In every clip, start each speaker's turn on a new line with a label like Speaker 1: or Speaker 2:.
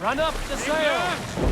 Speaker 1: Run up the sail!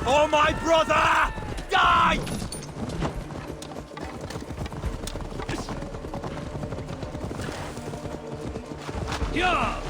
Speaker 2: Oh, my brother! Die! Yeah!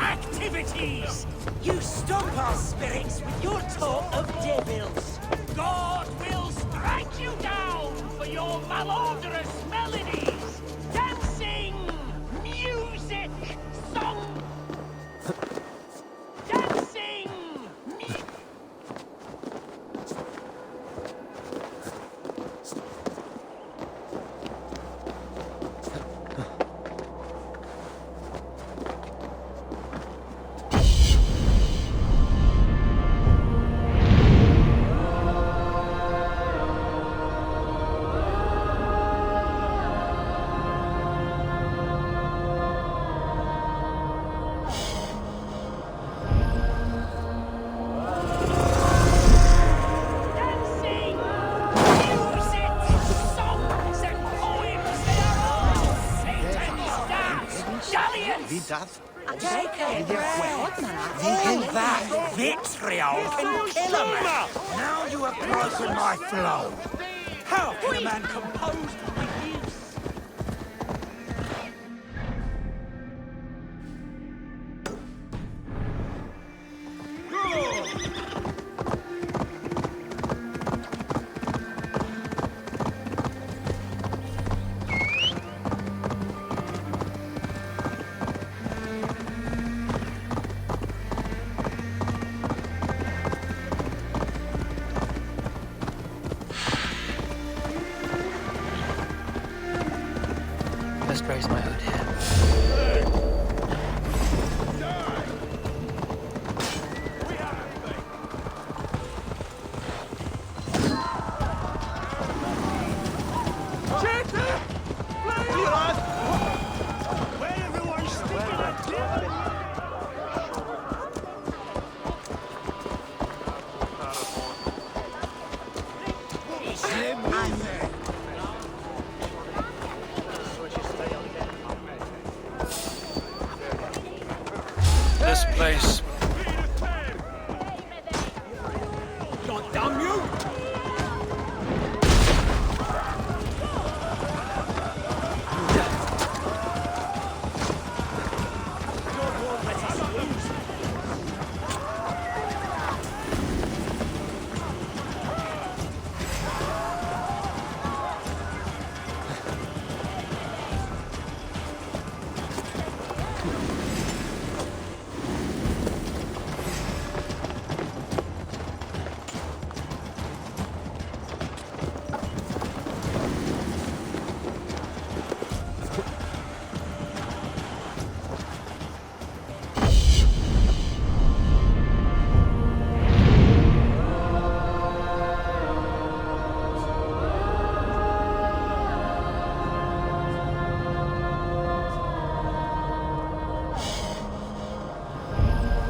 Speaker 3: Activities! You stomp our spirits with your talk of devils. God will strike you down for your malodorous melodies. Dancing, music, song. Dancing,
Speaker 4: Take a breath.
Speaker 3: thinking that vitriol can kill a man. Now you have broken my flow. How can a man compose with use?
Speaker 1: Best raise my hood here.
Speaker 2: Cheater! Please!
Speaker 1: This place.
Speaker 2: God damn you!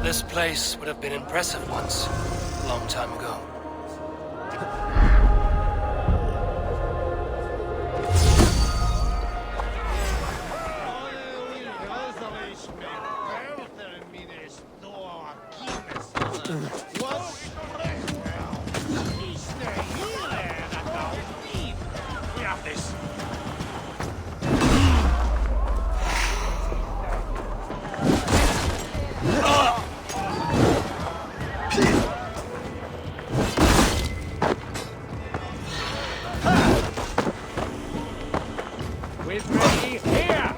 Speaker 1: This place would have been impressive once, a long time ago.
Speaker 2: We have this. With me here!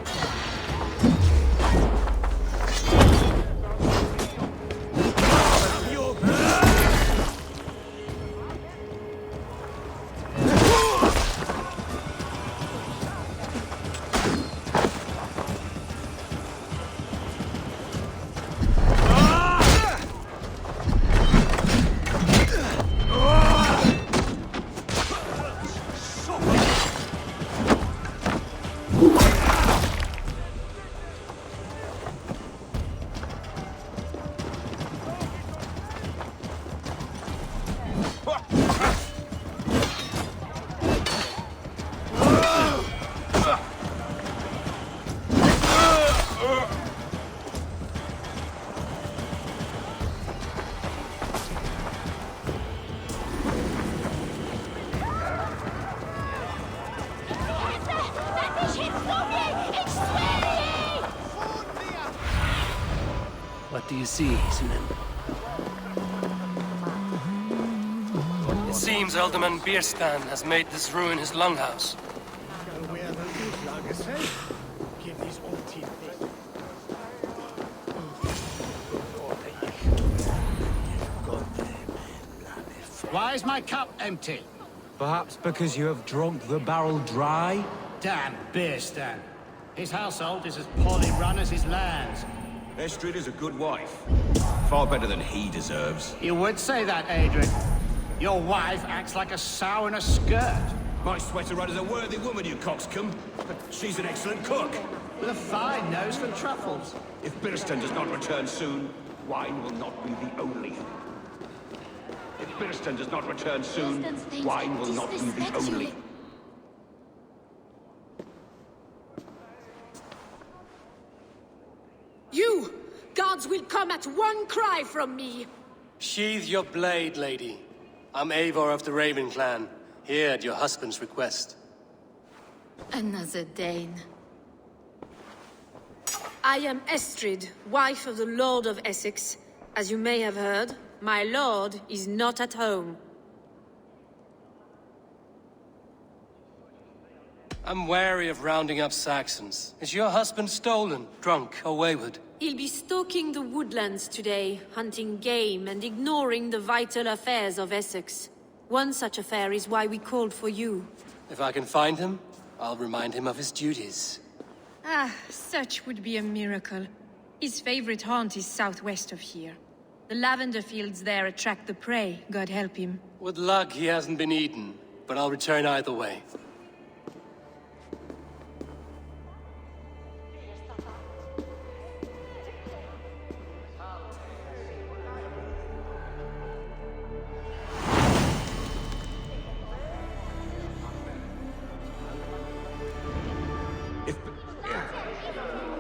Speaker 1: What do you see, Sunan? It seems Alderman Bierstan has made this ruin his longhouse.
Speaker 3: Why is my cup empty?
Speaker 5: Perhaps because you have drunk the barrel dry?
Speaker 3: Damn Beerstan. His household is as poorly run as his lands.
Speaker 6: Estrid is a good wife. Far better than he deserves.
Speaker 3: You would say that, Adrian. Your wife acts like a sow in a skirt.
Speaker 6: My sweater run is a worthy woman, you coxcomb. But she's an excellent cook.
Speaker 3: With a fine nose for truffles.
Speaker 6: If Birston does not return soon, wine will not be the only. If Birston does not return soon, wine will not be the only.
Speaker 7: You! Guards will come at one cry from me!
Speaker 1: Sheathe your blade, lady. I'm Eivor of the Raven clan, here at your husband's request.
Speaker 7: Another Dane. I am Estrid, wife of the Lord of Essex. As you may have heard, my lord is not at home.
Speaker 1: I'm wary of rounding up Saxons. Is your husband stolen, drunk, or wayward?
Speaker 7: He'll be stalking the woodlands today, hunting game and ignoring the vital affairs of Essex. One such affair is why we called for you.
Speaker 1: If I can find him, I'll remind him of his duties.
Speaker 8: Ah, such would be a miracle. His favorite haunt is southwest of here. The lavender fields there attract the prey, God help him.
Speaker 1: With luck, he hasn't been eaten, but I'll return either way.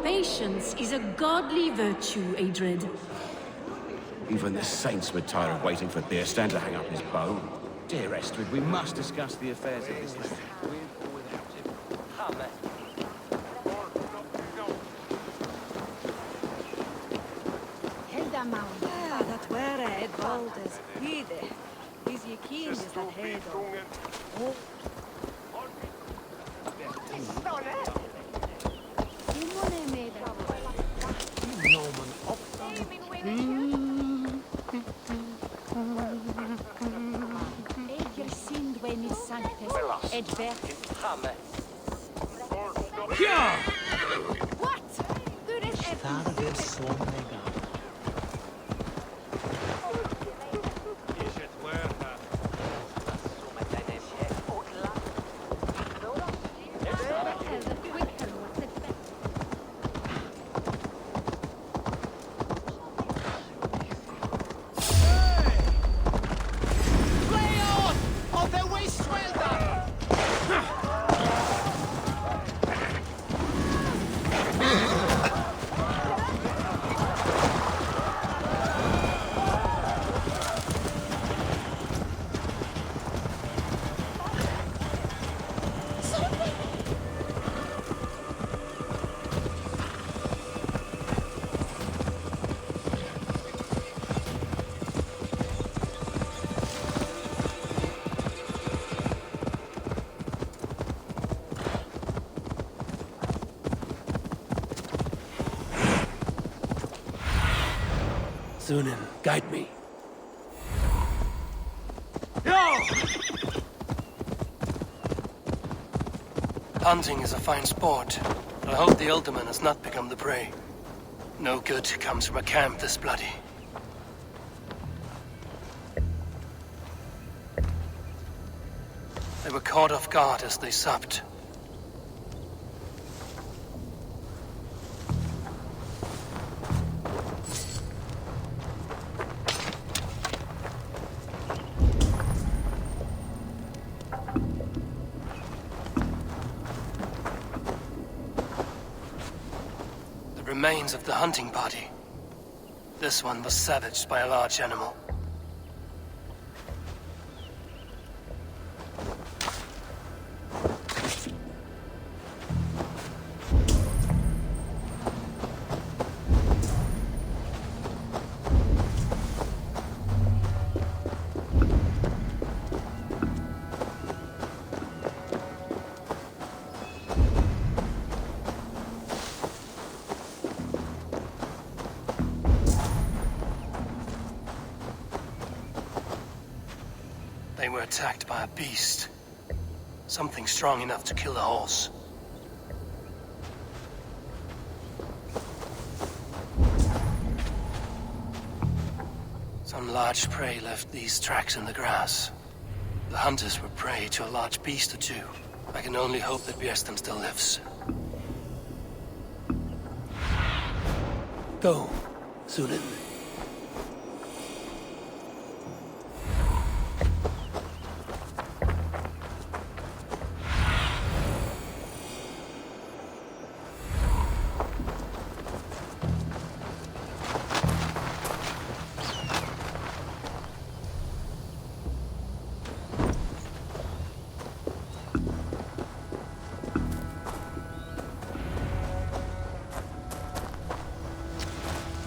Speaker 7: Patience is a godly virtue, Adred.
Speaker 6: Even the saints would tire of waiting for Beerstan to hang up his bow.
Speaker 9: Dear Estrid, we must discuss the affairs of this land, with or without him.
Speaker 4: Ah, dat ware het Balders. Hide. Is je kien is dat hedo. Eger sind when is sanctus et ver. What? Good as ever.
Speaker 1: Sunan, guide me. Hunting is a fine sport, but I hope the Alderman has not become the prey. No good comes from a camp this bloody. They were caught off guard as they supped. Remains of the hunting party. This one was savaged by a large animal. They were attacked by a beast. Something strong enough to kill a horse. Some large prey left these tracks in the grass. The hunters were prey to a large beast or two. I can only hope that Bjersten still lives. Go, Sunan.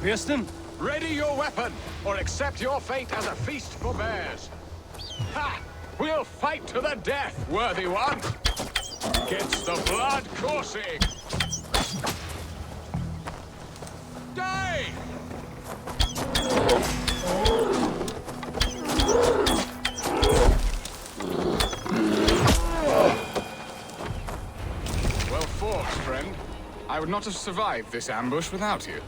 Speaker 1: Bjersten?
Speaker 6: Ready your weapon, or accept your fate as a feast for bears. Ha! We'll fight to the death, worthy one! Gets the blood coursing! Die! Well fought, friend. I would not have survived this ambush without you.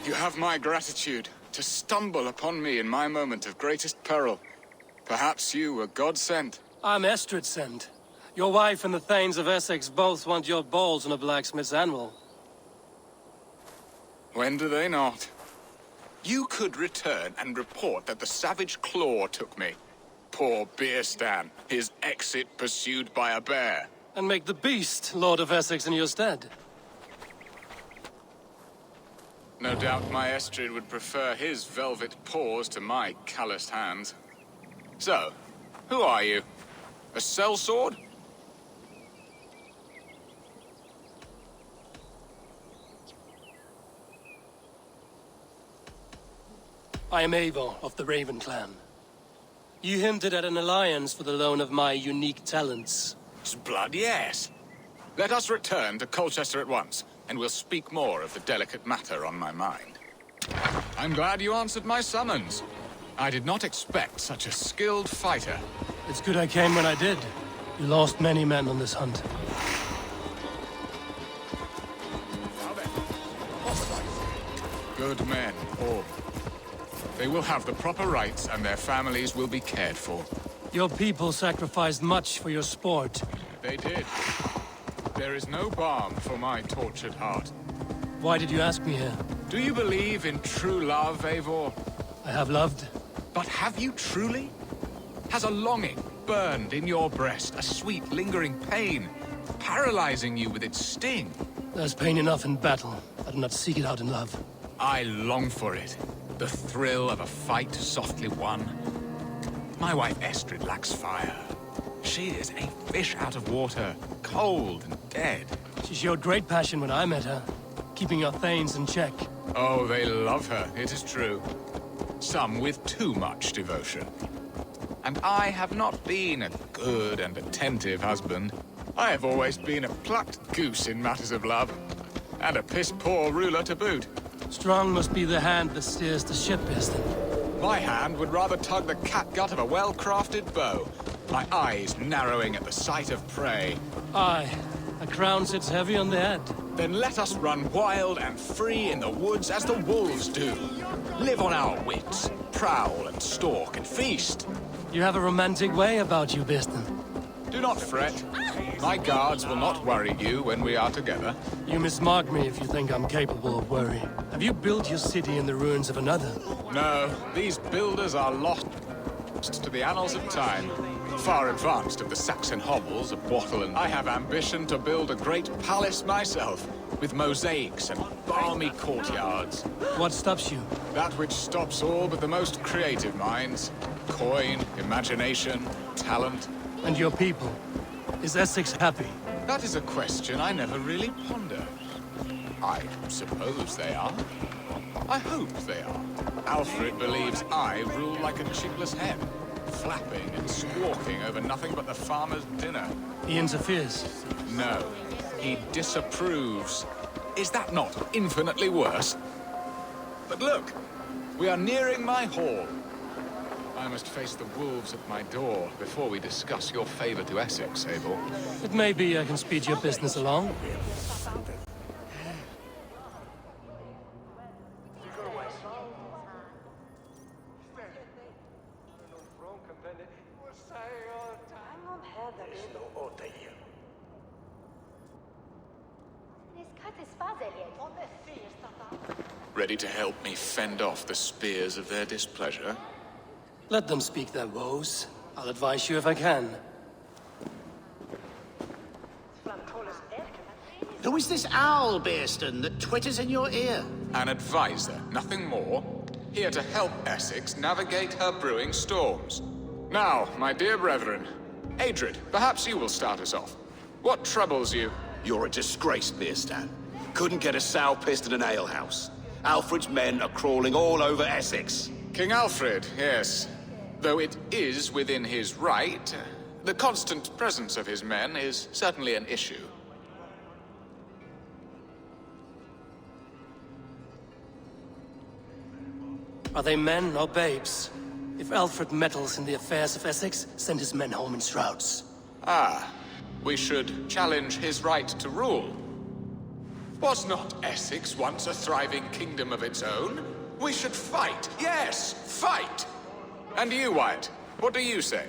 Speaker 6: You have my gratitude to stumble upon me in my moment of greatest peril. Perhaps you were God-sent.
Speaker 1: I'm Estrid sent. Your wife and the Thanes of Essex both want your balls on a blacksmith's anvil.
Speaker 6: When do they not? You could return and report that the savage claw took me. Poor Beerstan, his exit pursued by a bear.
Speaker 1: And make the beast Lord of Essex in your stead.
Speaker 6: No doubt my Estrid would prefer his velvet paws to my calloused hands. So, who are you? A sellsword?
Speaker 1: I am Eivor of the Raven Clan. You hinted at an alliance for the loan of my unique talents.
Speaker 6: Blood, yes. Let us return to Colchester at once, and we'll speak more of the delicate matter on my mind. I'm glad you answered my summons. I did not expect such a skilled fighter.
Speaker 1: It's good I came when I did. You lost many men on this hunt.
Speaker 6: Now then, good men, all. They will have the proper rights, and their families will be cared for.
Speaker 1: Your people sacrificed much for your sport.
Speaker 6: They did. There is no balm for my tortured heart.
Speaker 1: Why did you ask me here?
Speaker 6: Do you believe in true love, Eivor?
Speaker 1: I have loved.
Speaker 6: But have you truly? Has a longing burned in your breast, a sweet, lingering pain, paralyzing you with its sting?
Speaker 1: There's pain enough in battle. I do not seek it out in love.
Speaker 6: I long for it. The thrill of a fight softly won. My wife Estrid lacks fire. She is a fish out of water, cold and dead.
Speaker 1: She showed great passion when I met her, keeping her thanes in check.
Speaker 6: Oh, they love her, it is true. Some with too much devotion. And I have not been a good and attentive husband. I have always been a plucked goose in matters of love. And a piss-poor ruler to boot.
Speaker 1: Strong must be the hand that steers the ship, Eston.
Speaker 6: My hand would rather tug the catgut of a well-crafted bow. My eyes narrowing at the sight of prey.
Speaker 1: Aye, a crown sits heavy on the head.
Speaker 6: Then let us run wild and free in the woods as the wolves do. Live on our wits, prowl and stalk and feast.
Speaker 1: You have a romantic way about you, Biston.
Speaker 6: Do not fret. My guards will not worry you when we are together.
Speaker 1: You mismark me if you think I'm capable of worry. Have you built your city in the ruins of another?
Speaker 6: No, these builders are lost to the annals of time. Far advanced of the Saxon hovels of Wattle, and I have ambition to build a great palace myself, with mosaics and balmy courtyards.
Speaker 1: What stops you?
Speaker 6: That which stops all but the most creative minds. Coin, imagination, talent.
Speaker 1: And your people? Is Essex happy?
Speaker 6: That is a question I never really ponder. I suppose they are. I hope they are. Alfred believes I rule like a chipless hen, flapping and squawking over nothing but the farmer's dinner.
Speaker 1: He interferes?
Speaker 6: No, he disapproves. Is that not infinitely worse? But look, we are nearing my hall. I must face the wolves at my door before we discuss your favor to Essex, Abel.
Speaker 1: It may be I can speed your business along.
Speaker 6: Ready to help me fend off the spears of their displeasure?
Speaker 1: Let them speak their woes. I'll advise you if I can.
Speaker 10: Who is this owl, Beerston, that twitters in your ear?
Speaker 6: An advisor, nothing more. Here to help Essex navigate her brewing storms. Now, my dear brethren, Adrid, perhaps you will start us off. What troubles you?
Speaker 11: You're a disgrace, Beerstan. Couldn't get a sow pissed in an alehouse. Alfred's men are crawling all over Essex.
Speaker 6: King Alfred, yes. Though it is within his right, the constant presence of his men is certainly an issue.
Speaker 1: Are they men or babes? If Alfred meddles in the affairs of Essex, send his men home in shrouds.
Speaker 6: Ah, we should challenge his right to rule. Was not Essex once a thriving kingdom of its own? We should fight, yes, fight! And you, Wyatt, what do you say?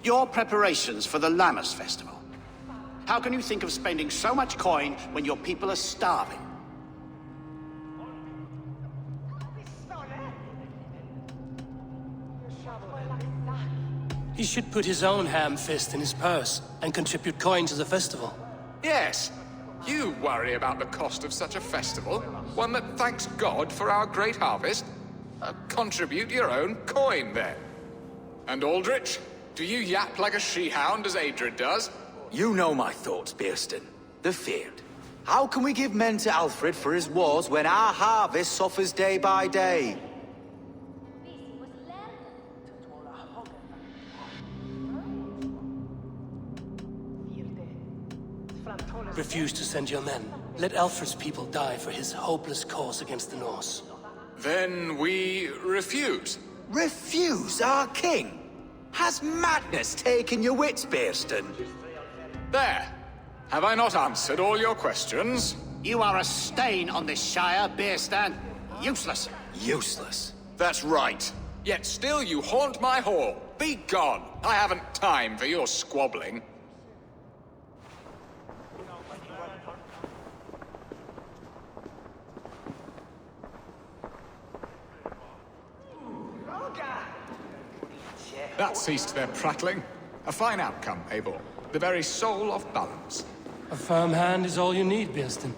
Speaker 10: Your preparations for the Lammas festival. How can you think of spending so much coin when your people are starving?
Speaker 1: He should put his own ham fist in his purse and contribute coin to the festival.
Speaker 6: Yes. You worry about the cost of such a festival, one that thanks God for our great harvest? Contribute your own coin, then. And Aldrich, do you yap like a she-hound as Adred does?
Speaker 9: You know my thoughts, Bearston. The feared. How can we give men to Alfred for his wars when our harvest suffers day by day?
Speaker 1: Refuse to send your men. Let Alfred's people die for his hopeless cause against the Norse.
Speaker 6: Then we refuse.
Speaker 9: Refuse our king? Has madness taken your wits, Bearston?
Speaker 6: There. Have I not answered all your questions?
Speaker 10: You are a stain on this Shire, Bearstan. Useless.
Speaker 9: Useless.
Speaker 6: That's right. Yet still you haunt my hall. Be gone. I haven't time for your squabbling. That ceased their prattling. A fine outcome, Eivor. The very soul of balance.
Speaker 1: A firm hand is all you need, Bearston.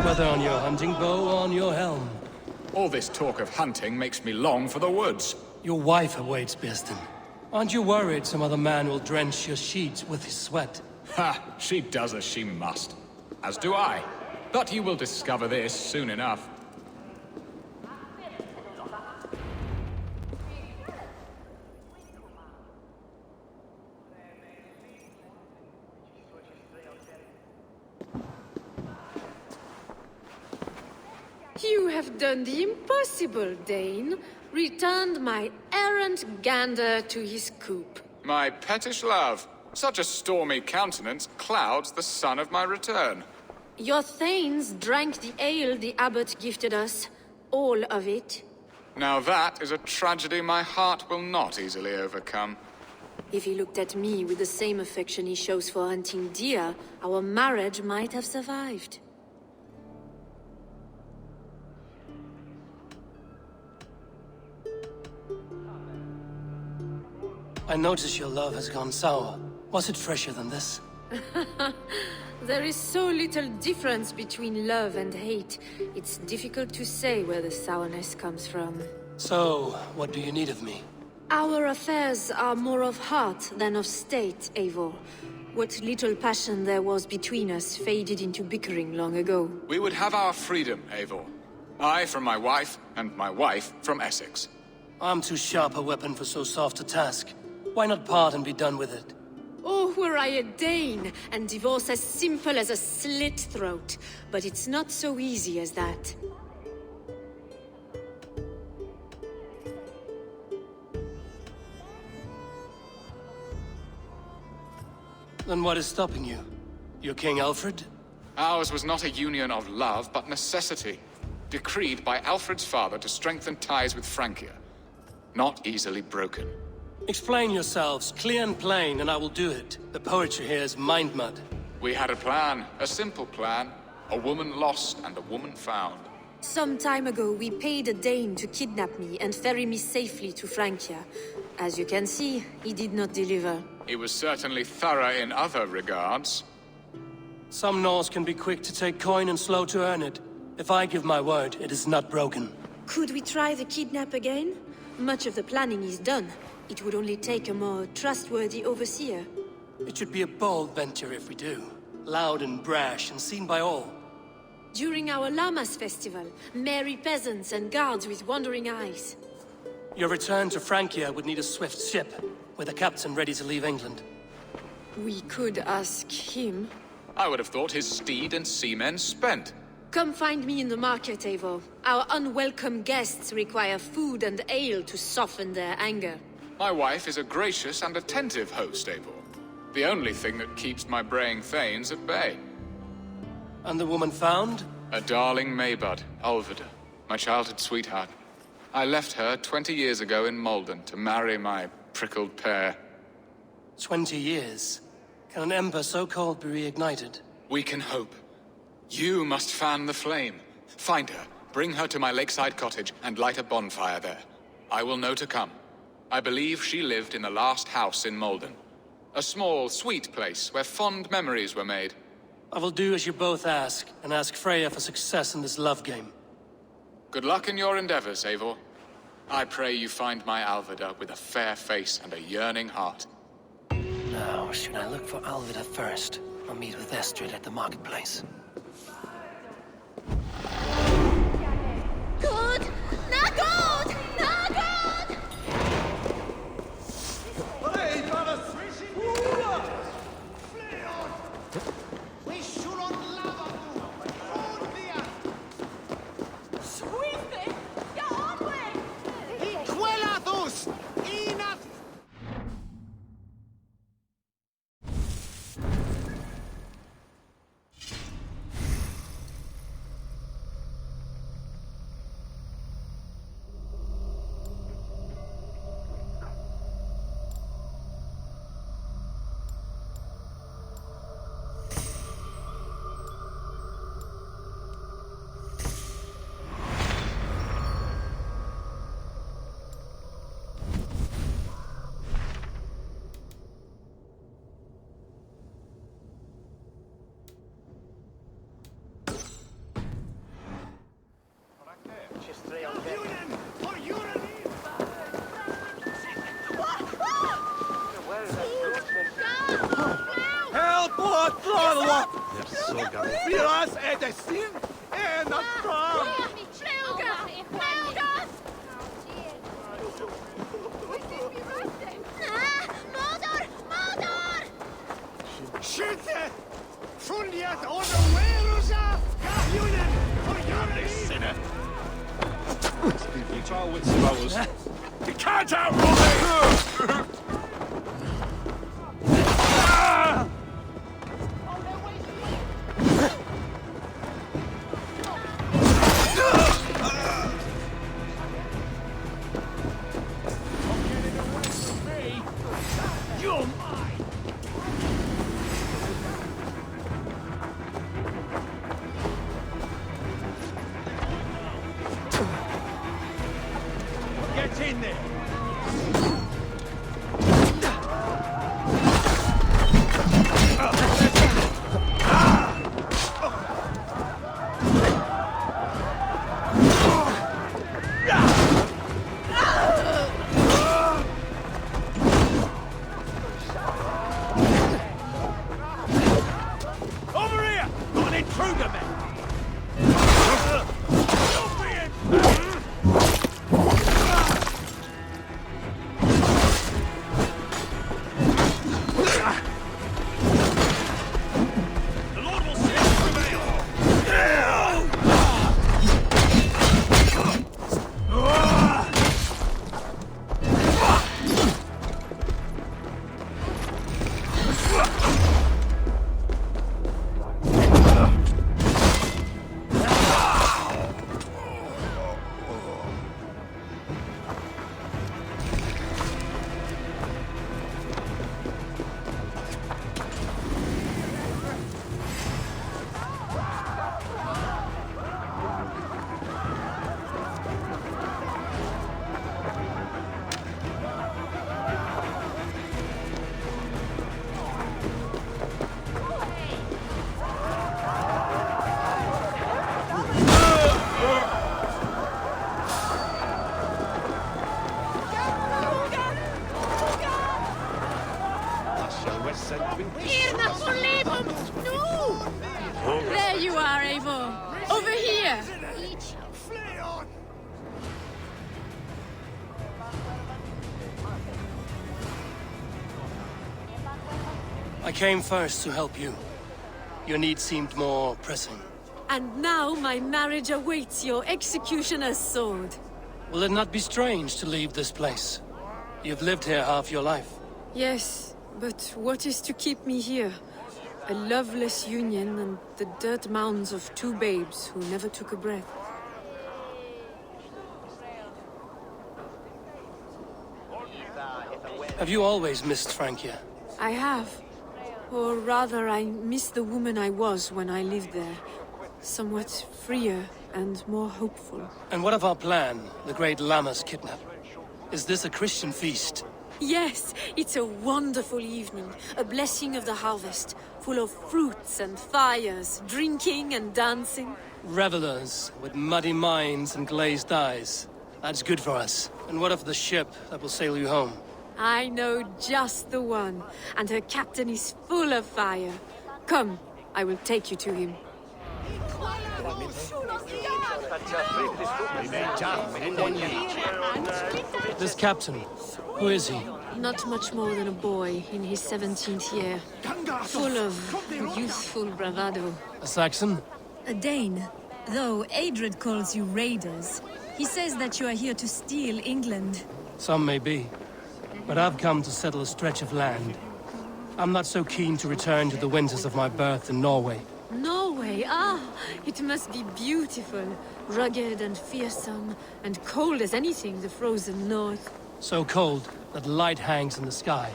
Speaker 1: Whether on your hunting bow or on your helm.
Speaker 6: All this talk of hunting makes me long for the woods.
Speaker 1: Your wife awaits, Bearston. Aren't you worried some other man will drench your sheets with his sweat?
Speaker 6: Ha! She does as she must. As do I. But you will discover this soon enough.
Speaker 7: You have done the impossible, Dane. Returned my errant gander to his coop.
Speaker 6: My pettish love. Such a stormy countenance clouds the sun of my return.
Speaker 7: Your thanes drank the ale the abbot gifted us. All of it.
Speaker 6: Now that is a tragedy my heart will not easily overcome.
Speaker 7: If he looked at me with the same affection he shows for hunting deer, our marriage might have survived.
Speaker 1: I notice your love has gone sour. Was it fresher than this?
Speaker 7: There is so little difference between love and hate. It's difficult to say where the sourness comes from.
Speaker 1: So, what do you need of me?
Speaker 7: Our affairs are more of heart than of state, Eivor. What little passion there was between us faded into bickering long ago.
Speaker 6: We would have our freedom, Eivor. I from my wife, and my wife from Essex.
Speaker 1: I'm too sharp a weapon for so soft a task. Why not part and be done with it?
Speaker 7: Oh, were I a Dane, and divorce as simple as a slit throat. But it's not so easy as that.
Speaker 1: Then what is stopping you? Your King Alfred?
Speaker 6: Ours was not a union of love, but necessity. Decreed by Alfred's father to strengthen ties with Francia. Not easily broken.
Speaker 1: Explain yourselves, clear and plain, and I will do it. The poetry here is mind mud.
Speaker 6: We had a plan, a simple plan. A woman lost and a woman found.
Speaker 7: Some time ago, we paid a Dane to kidnap me and ferry me safely to Francia. As you can see, he did not deliver.
Speaker 6: He was certainly thorough in other regards.
Speaker 1: Some Norse can be quick to take coin and slow to earn it. If I give my word, it is not broken.
Speaker 7: Could we try the kidnap again? Much of the planning is done. It would only take a more trustworthy overseer.
Speaker 1: It should be a bold venture if we do. Loud and brash and seen by all.
Speaker 7: During our Llamas festival, merry peasants and guards with wandering eyes.
Speaker 1: Your return to Francia would need a swift ship, with a captain ready to leave England.
Speaker 7: We could ask him.
Speaker 6: I would have thought his steed and seamen spent.
Speaker 7: Come find me in the market, Eivor. Our unwelcome guests require food and ale to soften their anger.
Speaker 6: My wife is a gracious and attentive host, Eivor. The only thing that keeps my braying thanes at bay.
Speaker 1: And the woman found?
Speaker 6: A darling Maybud, Ulvida, my childhood sweetheart. I left her 20 years ago in Malden to marry my prickled pear.
Speaker 1: 20 years? Can an ember so cold be reignited?
Speaker 6: We can hope. You must fan the flame. Find her, bring her to my lakeside cottage, and light a bonfire there. I will know to come. I believe she lived in the last house in Malden. A small, sweet place where fond memories were made.
Speaker 1: I will do as you both ask, and ask Freya for success in this love game.
Speaker 6: Good luck in your endeavors, Eivor. I pray you find my Alvida with a fair face and a yearning heart.
Speaker 1: Now, should I look for Alvida first, or meet with Estrid at the marketplace?
Speaker 12: Good! Not good! Not good!
Speaker 2: Viras är det sin ena fram! Skjuter! Fuljat ordoverusa! Kahjunen! Förgör sinne! You try with swallows. You can't outrun me!
Speaker 8: There you are, Eivor. Over here.
Speaker 1: I came first to help you. Your need seemed more pressing.
Speaker 7: And now my marriage awaits your executioner's sword.
Speaker 1: Will it not be strange to leave this place? You've lived here half your life.
Speaker 7: Yes, but what is to keep me here? A loveless union and the dirt mounds of two babes who never took a breath.
Speaker 1: Have you always missed Francia?
Speaker 7: I have. Or rather, I miss the woman I was when I lived there. Somewhat freer and more hopeful.
Speaker 1: And what of our plan, the great Lammas kidnap? Is this a Christian feast?
Speaker 7: Yes, it's a wonderful evening, a blessing of the harvest, full of fruits and fires, drinking and dancing.
Speaker 1: Revelers with muddy minds and glazed eyes. That's good for us. And what of the ship that will sail you home?
Speaker 7: I know just the one, and her captain is full of fire. Come, I will take you to him.
Speaker 1: This captain, who is he?
Speaker 7: Not much more than a boy in his 17th year, full of youthful bravado.
Speaker 1: A Saxon?
Speaker 8: A Dane. Though Adred calls you raiders, he says that you are here to steal England.
Speaker 1: Some may be. But I've come to settle a stretch of land. I'm not so keen to return to the winters of my birth in Norway.
Speaker 7: Norway, ah, it must be beautiful. Rugged and fearsome, and cold as anything the frozen north.
Speaker 1: So cold that light hangs in the sky.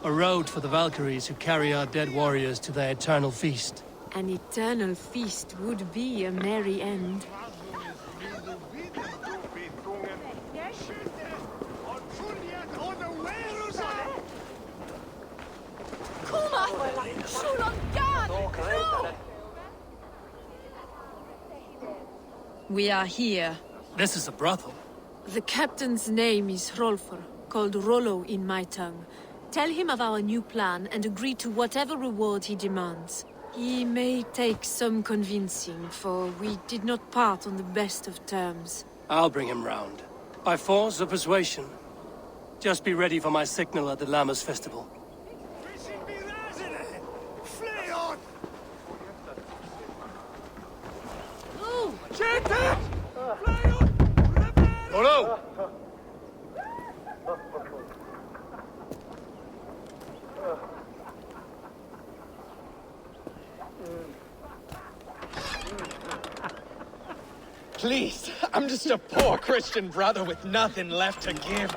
Speaker 1: A road for the Valkyries who carry our dead warriors to their eternal feast.
Speaker 7: An eternal feast would be a merry end.
Speaker 8: We are here.
Speaker 1: This is a brothel.
Speaker 7: The captain's name is Hrolfr, called Rollo in my tongue. Tell him of our new plan and agree to whatever reward he demands. He may take some convincing, for we did not part on the best of terms.
Speaker 1: I'll bring him round. By force or persuasion. Just be ready for my signal at the Lammas festival.
Speaker 2: Rollo!
Speaker 13: Please, I'm just a poor Christian brother with nothing left to give.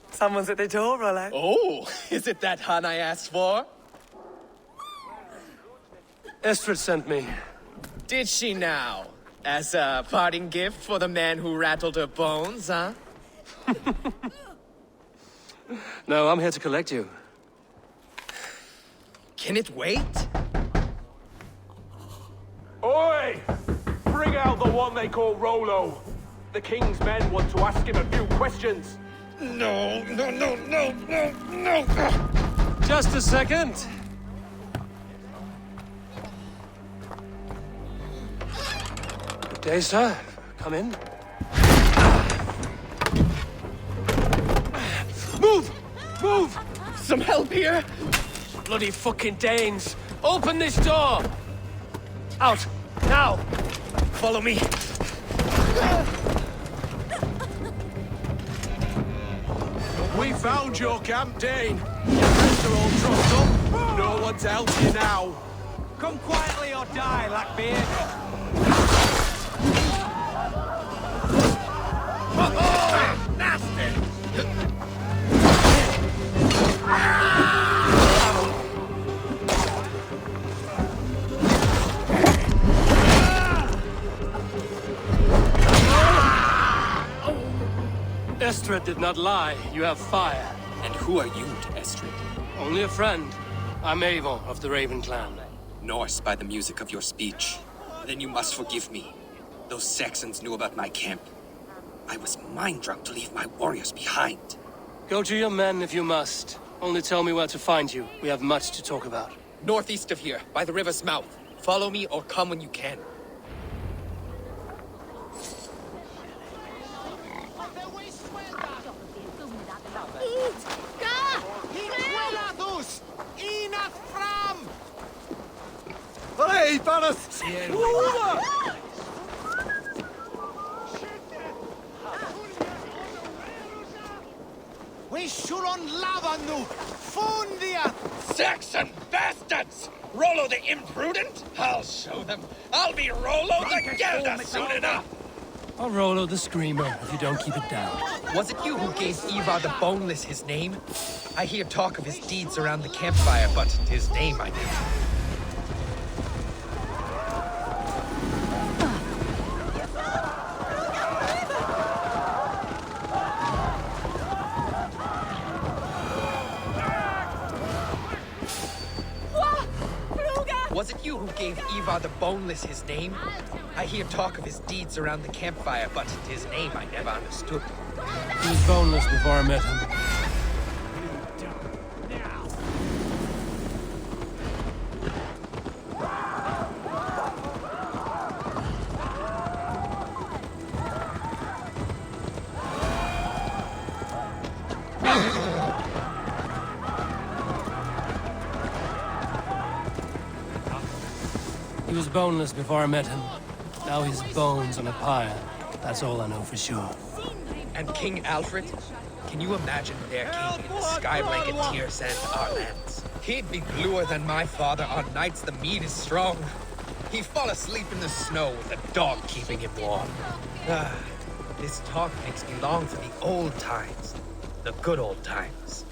Speaker 14: Someone's at the door, Rollo.
Speaker 13: Oh, is it that hun I asked for?
Speaker 1: Estrid sent me.
Speaker 13: Did she now? As a parting gift for the man who rattled her bones, huh?
Speaker 1: No, I'm here to collect you.
Speaker 13: Can it wait?
Speaker 2: Oi! Bring out the one they call Rollo. The king's men want to ask him a few questions.
Speaker 13: No.
Speaker 1: Just a second. Good day, sir. Come in. Move! Move!
Speaker 13: Some help here?
Speaker 1: Bloody fucking Danes! Open this door! Out! Now!
Speaker 13: Follow me.
Speaker 2: We found your camp, Dane. Your friends are all trussed up. No one to help you now.
Speaker 14: Come quietly or die, Lackbeard.
Speaker 2: Nasty!
Speaker 1: Estrid did not lie. You have fire.
Speaker 15: And who are you to Estrid?
Speaker 1: Only a friend. I'm Avon of the Raven clan.
Speaker 15: Norse by the music of your speech. Then you must forgive me. Those Saxons knew about my camp. I was mind-drunk to leave my warriors behind.
Speaker 1: Go to your men if you must. Only tell me where to find you. We have much to talk about.
Speaker 13: Northeast of here, by the river's mouth. Follow me or come when you can.
Speaker 2: Hey, Thanos!
Speaker 14: We should on Lavanu! Fundia!
Speaker 13: Saxon bastards! Rollo the imprudent? I'll show them. I'll be Rollo the Gelder soon enough!
Speaker 1: I'll Rollo the Screamer if you don't keep it down.
Speaker 13: Was it you who gave Ivar the Boneless his name? I hear talk of his deeds around the campfire, but his name I never.
Speaker 15: gave Ivar the Boneless his name? I hear talk of his deeds around the campfire, but his name I never understood.
Speaker 1: He was boneless before I met him. He was boneless before I met him. Now he's bones on a pyre. That's all I know for sure.
Speaker 15: And King Alfred? Can you imagine their king in the sky blanket tears and our lands? He'd be bluer than my father on nights the mead is strong. He'd fall asleep in the snow with a dog keeping him warm. This talk makes me long for the old times. The good old times.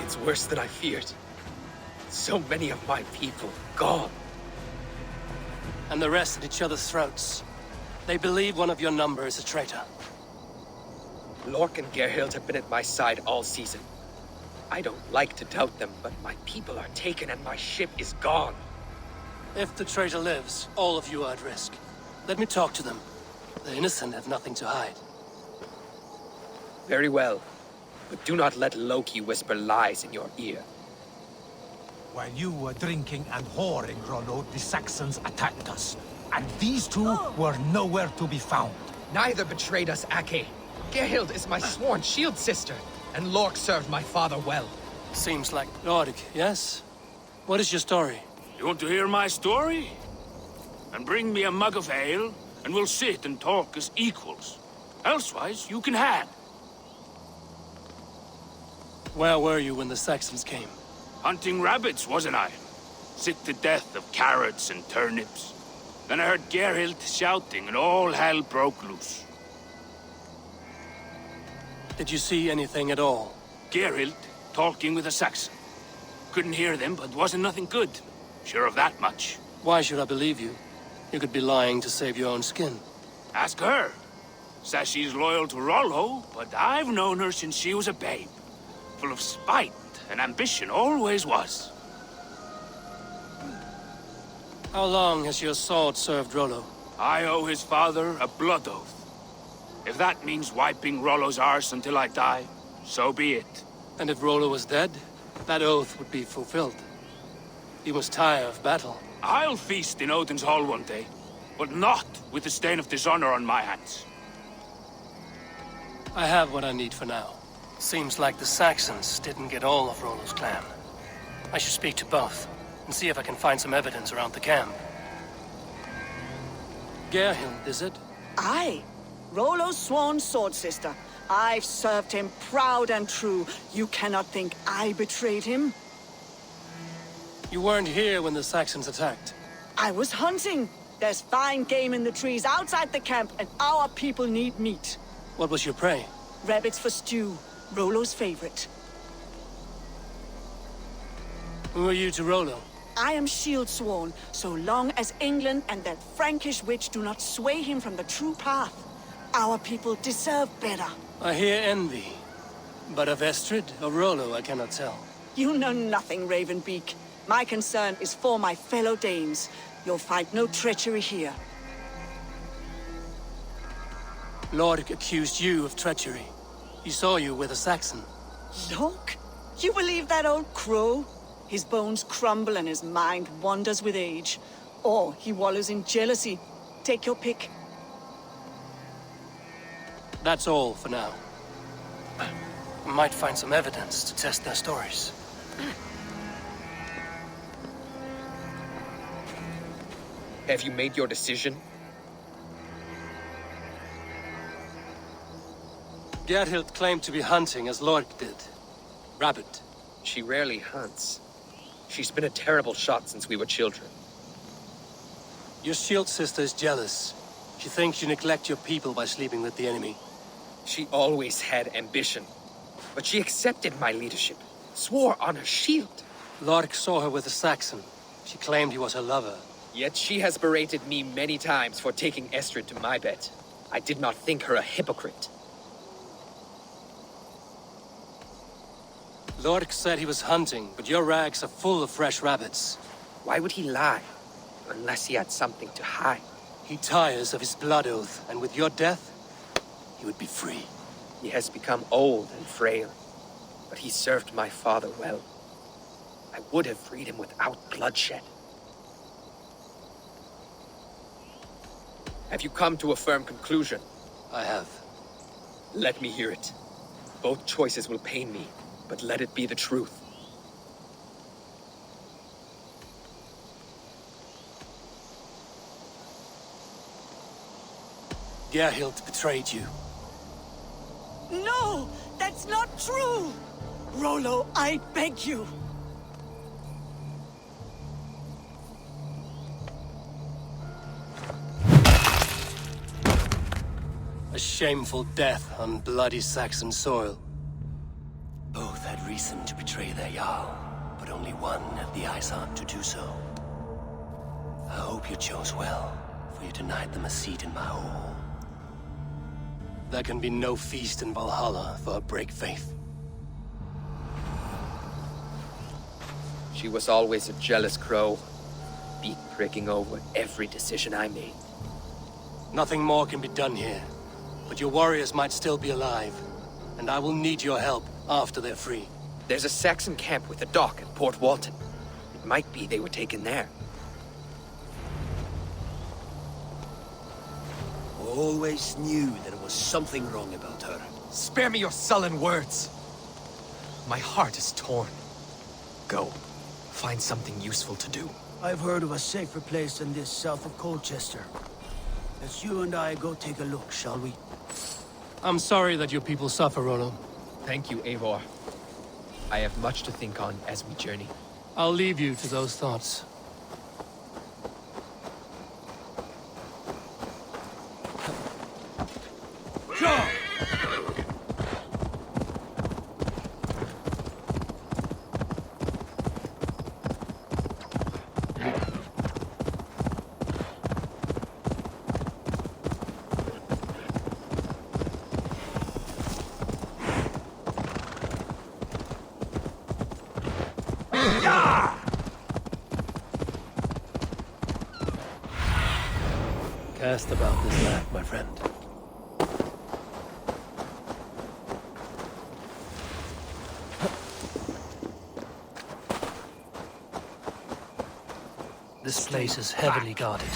Speaker 15: It's worse than I feared. So many of my people gone.
Speaker 1: And the rest at each other's throats. They believe one of your number is a traitor.
Speaker 15: Lork and Gerhild have been at my side all season. I don't like to doubt them, but my people are taken and my ship is gone.
Speaker 1: If the traitor lives, all of you are at risk. Let me talk to them. The innocent have nothing to hide.
Speaker 15: Very well. But do not let Loki whisper lies in your ear.
Speaker 14: While you were drinking and whoring, Rollo, the Saxons attacked us. And these two were nowhere to be found.
Speaker 15: Neither betrayed us, Ake. Gerhild is my sworn shield sister, and Lork served my father well.
Speaker 1: Seems like Lork, yes? What is your story?
Speaker 16: You want to hear my story? And bring me a mug of ale, and we'll sit and talk as equals. Elsewise, you can hang.
Speaker 1: Where were you when the Saxons came?
Speaker 16: Hunting rabbits, wasn't I? Sick to death of carrots and turnips. Then I heard Gerhild shouting, and all hell broke loose.
Speaker 1: Did you see anything at all?
Speaker 16: Gerhild talking with a Saxon. Couldn't hear them, but wasn't nothing good. Sure of that much.
Speaker 1: Why should I believe you? You could be lying to save your own skin.
Speaker 16: Ask her. Says she's loyal to Rollo, but I've known her since she was a babe. Full of spite and ambition, always was.
Speaker 1: How long has your sword served Rollo?
Speaker 16: I owe his father a blood oath. If that means wiping Rollo's arse until I die, so be it.
Speaker 1: And if Rollo was dead, that oath would be fulfilled. You must tire of battle.
Speaker 16: I'll feast in Odin's hall one day, but not with the stain of dishonor on my hands.
Speaker 1: I have what I need for now. Seems like the Saxons didn't get all of Rollo's clan. I should speak to both, and see if I can find some evidence around the camp. Gerhild, is it?
Speaker 17: Aye. Rollo's sworn sword sister. I've served him proud and true. You cannot think I betrayed him?
Speaker 1: You weren't here when the Saxons attacked.
Speaker 17: I was hunting. There's fine game in the trees outside the camp, and our people need meat.
Speaker 1: What was your prey?
Speaker 17: Rabbits for stew. Rollo's favorite.
Speaker 1: Who are you to Rollo?
Speaker 17: I am shield sworn, so long as England and that Frankish witch do not sway him from the true path. Our people deserve better.
Speaker 1: I hear envy. But of Estrid or Rollo, I cannot tell.
Speaker 17: You know nothing, Ravenbeak. My concern is for my fellow Danes. You'll find no treachery here.
Speaker 1: Lord accused you of treachery. He saw you with a Saxon.
Speaker 17: Look, you believe that old crow? His bones crumble and his mind wanders with age. Or he wallows in jealousy. Take your pick.
Speaker 1: That's all for now. Might find some evidence to test their stories.
Speaker 15: Have you made your decision?
Speaker 1: Gerhild claimed to be hunting as Lork did. Rabbit.
Speaker 15: She rarely hunts. She's been a terrible shot since we were children.
Speaker 1: Your shield sister is jealous. She thinks you neglect your people by sleeping with the enemy.
Speaker 15: She always had ambition. But she accepted my leadership. Swore on her shield.
Speaker 1: Lork saw her with a Saxon. She claimed he was her lover.
Speaker 15: Yet she has berated me many times for taking Estrid to my bed. I did not think her a hypocrite.
Speaker 1: Lork said he was hunting, but your rags are full of fresh rabbits.
Speaker 15: Why would he lie? Unless he had something to hide.
Speaker 1: He tires of his blood oath, and with your death, he would be free.
Speaker 15: He has become old and frail, but he served my father well. I would have freed him without bloodshed. Have you come to a firm conclusion?
Speaker 1: I have.
Speaker 15: Let me hear it. Both choices will pain me, but let it be the truth.
Speaker 1: Gerhild betrayed you.
Speaker 17: No! That's not true! Rollo, I beg you!
Speaker 1: A shameful death on bloody Saxon soil. Both had reason to betray their Jarl, but only one had the eyesight to do so. I hope you chose well, for you denied them a seat in my hall. There can be no feast in Valhalla for a break faith.
Speaker 15: She was always a jealous crow, beak pricking over every decision I made.
Speaker 1: Nothing more can be done here, but your warriors might still be alive, and I will need your help after they're free.
Speaker 15: There's a Saxon camp with a dock at Port Walton. It might be they were taken there.
Speaker 3: Always knew there was something wrong about her.
Speaker 15: Spare me your sullen words. My heart is torn. Go. Find something useful to do.
Speaker 3: I've heard of a safer place than this south of Colchester. Let's you and I go take a look, shall we?
Speaker 1: I'm sorry that your people suffer, Rollo.
Speaker 15: Thank you, Eivor. I have much to think on as we journey.
Speaker 1: I'll leave you to those thoughts.
Speaker 3: Sure!
Speaker 1: Cast about this land, my friend. This place is heavily guarded.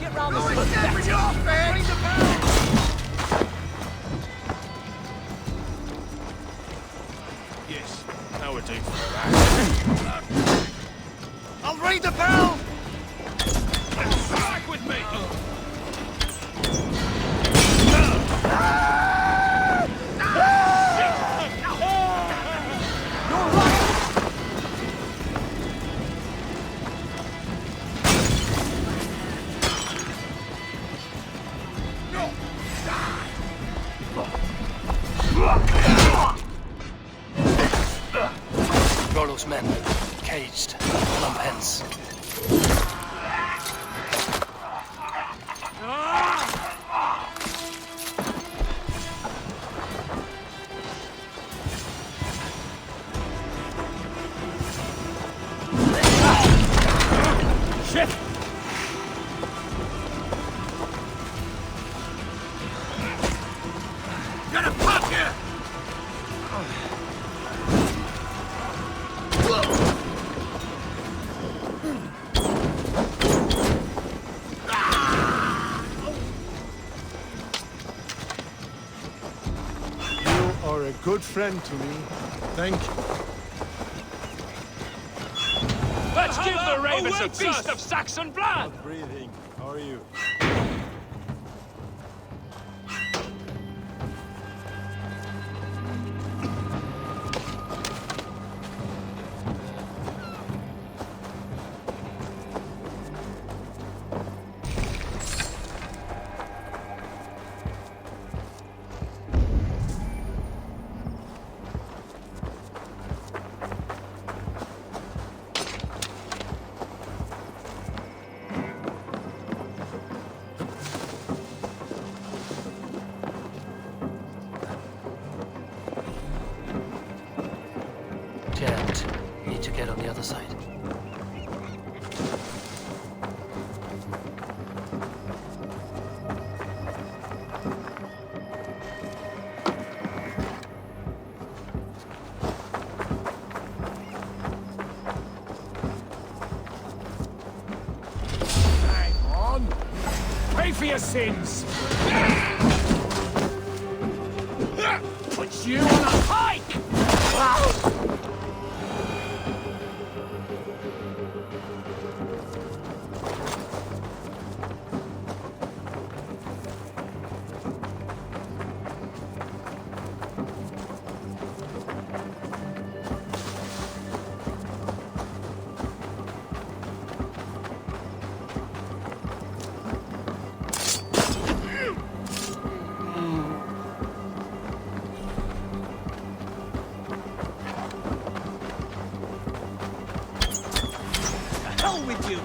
Speaker 3: Get round this
Speaker 2: Yes, now we're doing for that.
Speaker 3: I'll ring the bell!
Speaker 2: Back with me!
Speaker 1: Rollo's men, caged, lump hence.
Speaker 2: Shit!
Speaker 18: You are a good friend to me. Thank you.
Speaker 16: Let's give the ravens a feast of Saxon blood!
Speaker 18: Not breathing. How are you?
Speaker 1: Can't. Need to get on the other side.
Speaker 2: Hang on! Pay for your sins! Put you on a hike!
Speaker 3: Hell with you!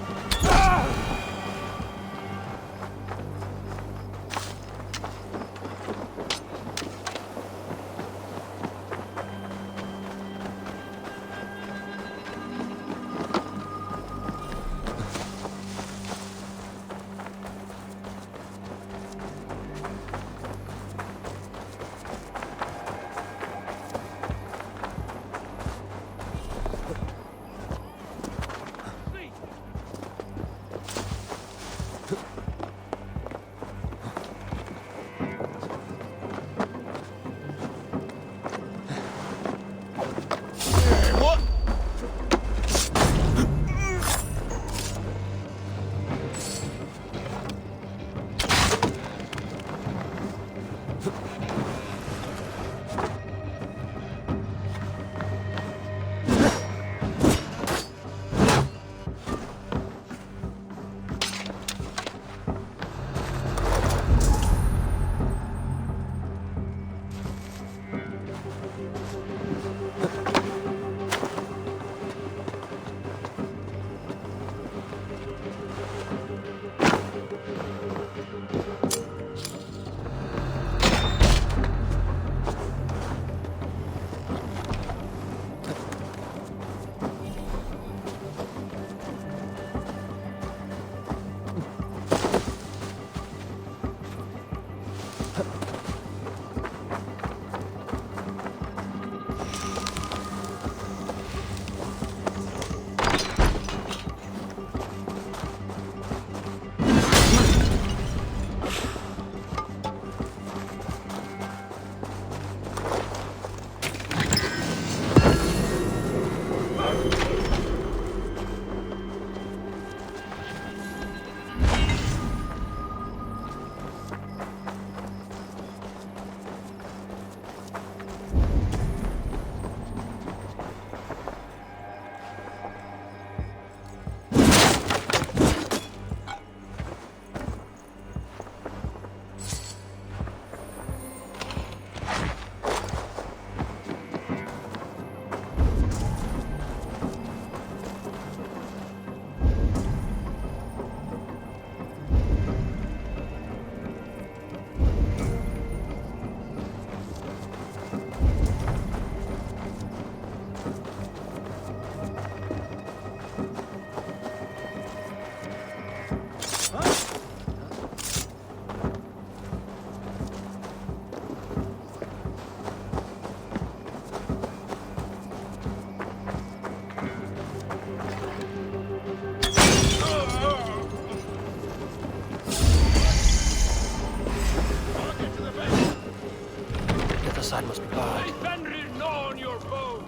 Speaker 5: first blood.
Speaker 2: Fenrir, gnaw on your bow!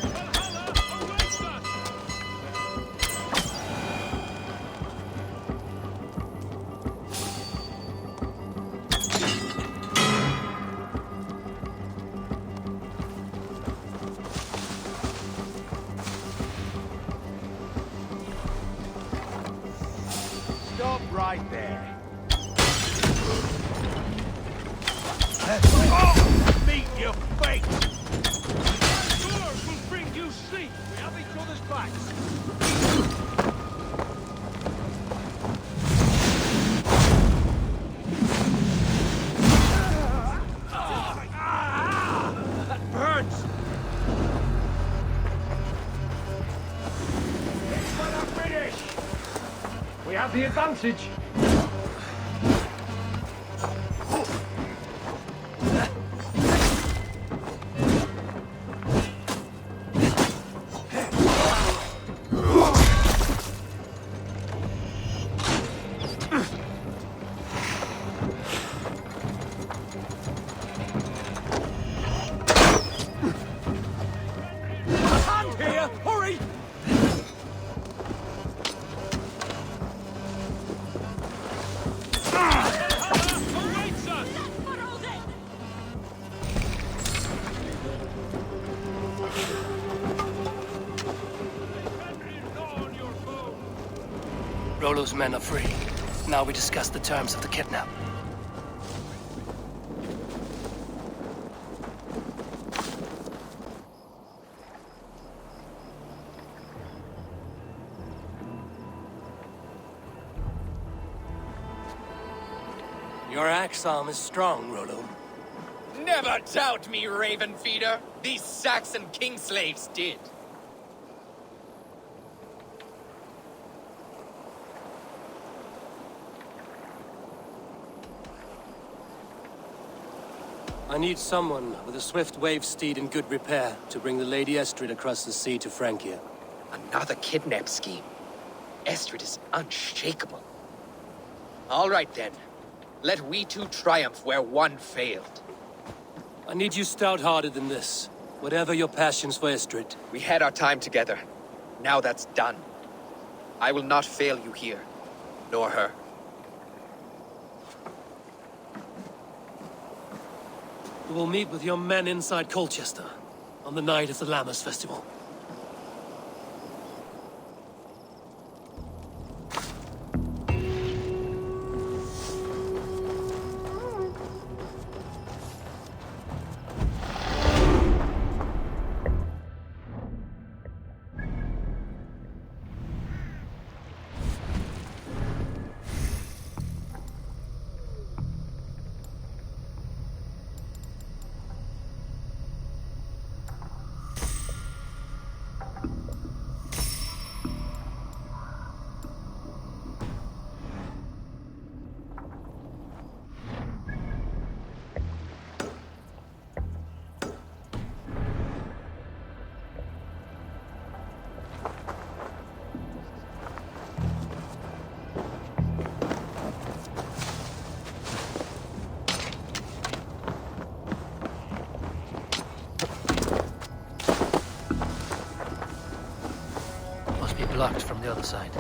Speaker 2: Valhalla awaits us!
Speaker 14: Stop right there.
Speaker 2: Meet your fate! Sword will bring you sleep! We have each other's backs! That burns! It's for the British! We have the advantage! Here! Hurry! Awaits us!
Speaker 1: Rollo's men are free. Now we discuss the terms of the kidnap. Your axe arm is strong, Rollo.
Speaker 15: Never doubt me, Raven Feeder. These Saxon king slaves did.
Speaker 1: I need someone with a swift wave steed in good repair to bring the Lady Estrid across the sea to Francia.
Speaker 15: Another kidnap scheme. Estrid is unshakable. All right then. Let we two triumph where one failed.
Speaker 1: I need you stout-hearted than this. Whatever your passions for Estrid.
Speaker 15: We had our time together. Now that's done. I will not fail you here, nor her.
Speaker 1: We will meet with your men inside Colchester on the night of the Lammas Festival. Blocked from the other side.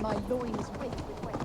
Speaker 19: my loins wet with wet.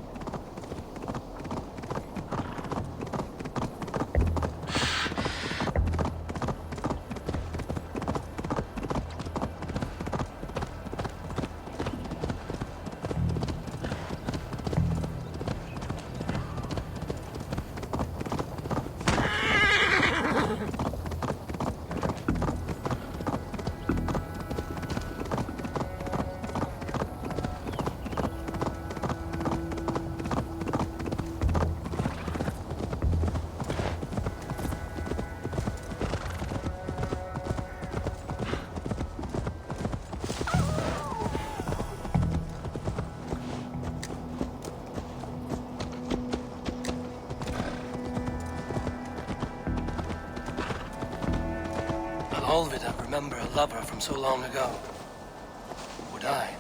Speaker 1: All of it, I remember a lover from so long ago. Would I?